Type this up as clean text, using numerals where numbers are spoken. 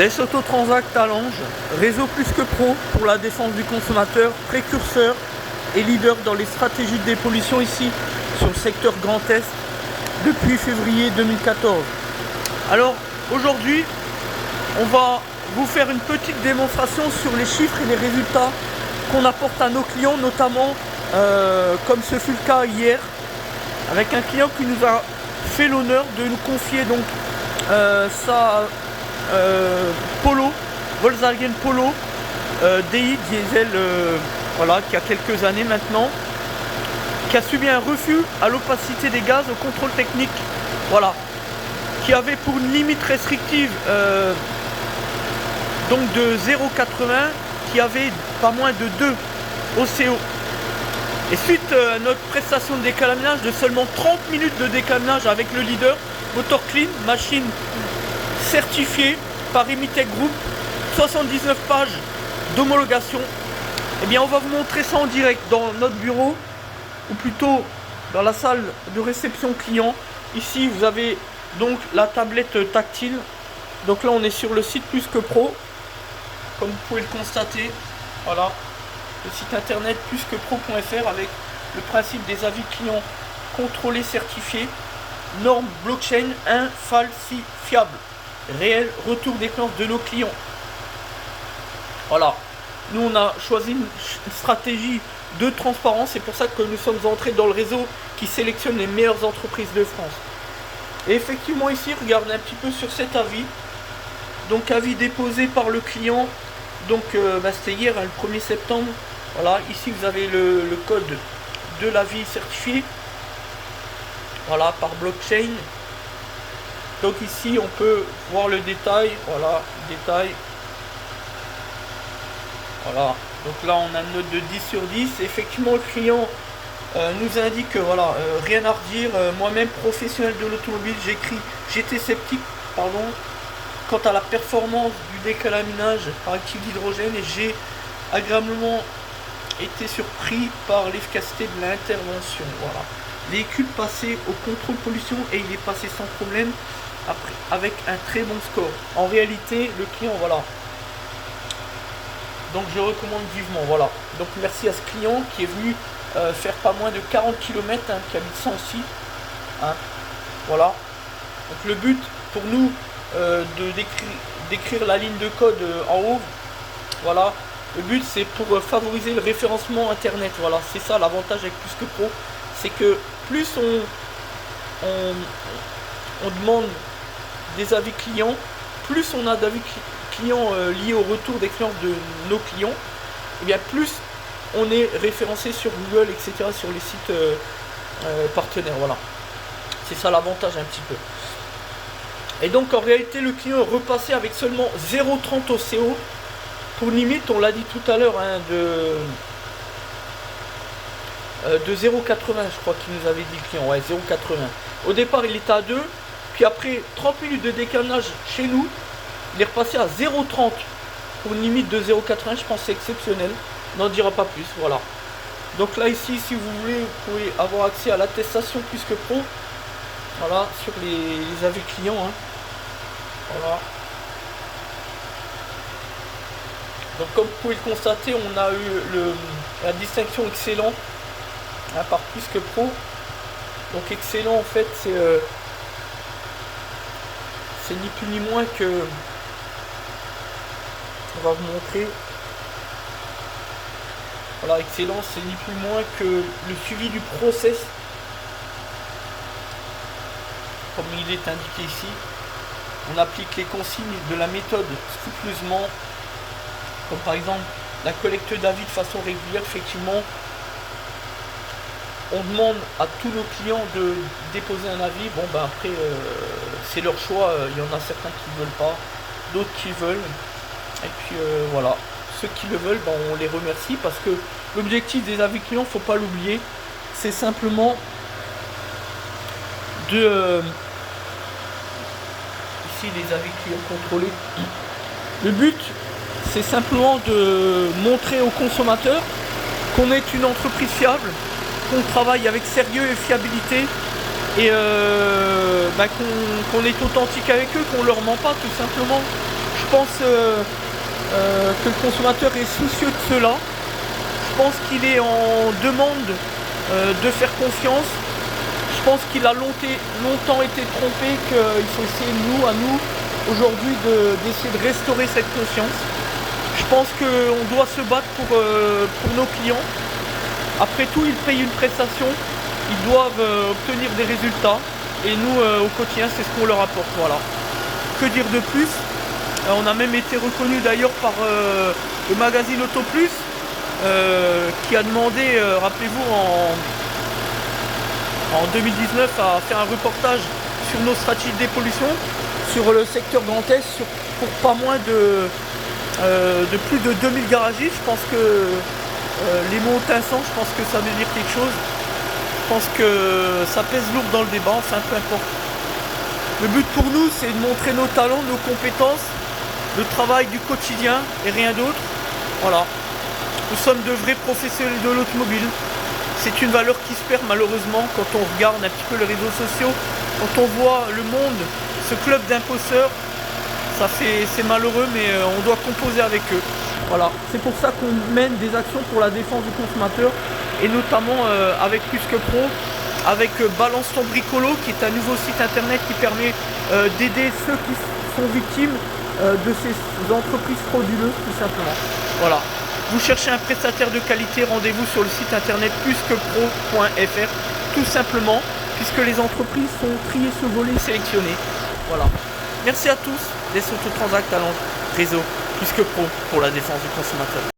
Des Autotransact à Lange, réseau plus que pro pour la défense du consommateur, précurseur et leader dans les stratégies de dépollution ici sur le secteur Grand Est depuis février 2014. Alors aujourd'hui, on va vous faire une petite démonstration sur les chiffres et les résultats qu'on apporte à nos clients, notamment comme ce fut le cas hier, avec un client qui nous a fait l'honneur de nous confier donc sa Polo, Volkswagen Polo DI diesel, voilà, qui a quelques années maintenant, qui a subi un refus à l'opacité des gaz au contrôle technique, voilà, qui avait pour une limite restrictive donc de 0,80, qui avait pas moins de 2 OCO. Et suite à notre prestation de décalaminage de seulement 30 minutes de décalaminage avec le leader, Motor Clean, machine certifiée par Emitech Group, 79 pages d'homologation, et bien on va vous montrer ça en direct dans notre bureau, ou plutôt dans la salle de réception client. Ici vous avez donc la tablette tactile. Donc là on est sur le site Plus que Pro, comme vous pouvez le constater. Voilà, le site internet plusquepro.fr avec le principe des avis clients contrôlés, certifiés, normes blockchain infalsifiables, réel retour des clients de nos clients. Voilà, nous on a choisi une stratégie de transparence, c'est pour ça que nous sommes entrés dans le réseau qui sélectionne les meilleures entreprises de France. Et effectivement ici, regardez un petit peu sur cet avis, donc avis déposé par le client, donc c'était hier, hein, le 1er septembre. Voilà, ici vous avez le code de l'avis certifié, voilà, par blockchain. Donc ici on peut voir le détail, voilà, détail. Voilà, donc là on a une note de 10 sur 10. Effectivement le client nous indique, voilà, rien à redire, moi-même professionnel de l'automobile, j'étais sceptique, pardon, quant à la performance du décalaminage par actif d'hydrogène, et j'ai agréablement été surpris par l'efficacité de l'intervention. Voilà, véhicule passé au contrôle pollution et il est passé sans problème après, avec un très bon score. En réalité le client, voilà, donc je recommande vivement. Voilà, donc merci à ce client qui est venu faire pas moins de 40 km, hein, qui habite Sancy, hein, voilà. Donc le but pour nous d'écrire la ligne de code en haut, voilà, le but c'est pour favoriser le référencement internet. Voilà, c'est ça l'avantage avec Plus que Pro, c'est que plus on demande des avis clients, plus on a d'avis clients liés au retour d'expérience de nos clients, et bien plus on est référencé sur Google, etc., sur les sites partenaires. Voilà, c'est ça l'avantage un petit peu. Et donc en réalité le client est repassé avec seulement 0,30 OCO pour une limite, on l'a dit tout à l'heure, hein, de 0,80, je crois qu'il nous avait dit le client, ouais, 0,80. Au départ il était à 2, puis après 30 minutes de décalage chez nous, il est repassé à 0,30 pour une limite de 0,80. Je pense que c'est exceptionnel, on n'en dira pas plus. Voilà, donc là ici, si vous voulez, vous pouvez avoir accès à l'attestation Plus que Pro, voilà, sur les avis clients, hein. Voilà, donc comme vous pouvez le constater, on a eu la distinction excellent, hein, par Plus que Pro. Donc excellent, en fait c'est ni plus ni moins que, on va vous montrer, voilà, excellent, c'est ni plus ni moins que le suivi du process, comme il est indiqué ici. On applique les consignes de la méthode scrupuleusement, comme par exemple la collecte d'avis de façon régulière. Effectivement, on demande à tous nos clients de déposer un avis. Bon ben après c'est leur choix, il y en a certains qui ne veulent pas, d'autres qui veulent, et puis voilà, ceux qui le veulent, ben, on les remercie, parce que l'objectif des avis clients, faut pas l'oublier, c'est simplement de ici les avis clients contrôlés, le but c'est simplement de montrer aux consommateurs qu'on est une entreprise fiable, qu'on travaille avec sérieux et fiabilité, et qu'on est authentique avec eux, qu'on leur ment pas, tout simplement. Je pense que le consommateur est soucieux de cela. Je pense qu'il est en demande de faire confiance. Je pense qu'il a longtemps été trompé, qu'il faut essayer, à nous, aujourd'hui, d'essayer de restaurer cette confiance. Je pense qu'on doit se battre pour nos clients. Après tout, ils payent une prestation, ils doivent obtenir des résultats. Et nous, au quotidien, c'est ce qu'on leur apporte. Voilà. Que dire de plus? On a même été reconnu d'ailleurs par le magazine Auto Plus, qui a demandé, rappelez-vous, en 2019, à faire un reportage sur nos stratégies de dépollution, sur le secteur Grand Est, pour pas moins de plus de 2000 garagistes. Je pense que les mots Tinsan, je pense que ça veut dire quelque chose. Je pense que ça pèse lourd dans le débat, enfin peu importe. Le but pour nous, c'est de montrer nos talents, nos compétences, le travail du quotidien et rien d'autre. Voilà. Nous sommes de vrais professionnels de l'automobile. C'est une valeur qui se perd malheureusement quand on regarde un petit peu les réseaux sociaux, quand on voit le monde, ce club d'imposteurs. C'est malheureux, mais on doit composer avec eux. Voilà. C'est pour ça qu'on mène des actions pour la défense du consommateur, et notamment avec Plus Que Pro, avec Balance Ton Bricolo, qui est un nouveau site internet qui permet d'aider ceux qui sont victimes de ces entreprises frauduleuses, tout simplement. Voilà. Vous cherchez un prestataire de qualité, rendez-vous sur le site internet plusquepro.fr, tout simplement, puisque les entreprises sont triées, survolées, sélectionnées. Voilà. Merci à tous d'être sur Transact à réseau Plus Que Pro pour la défense du consommateur.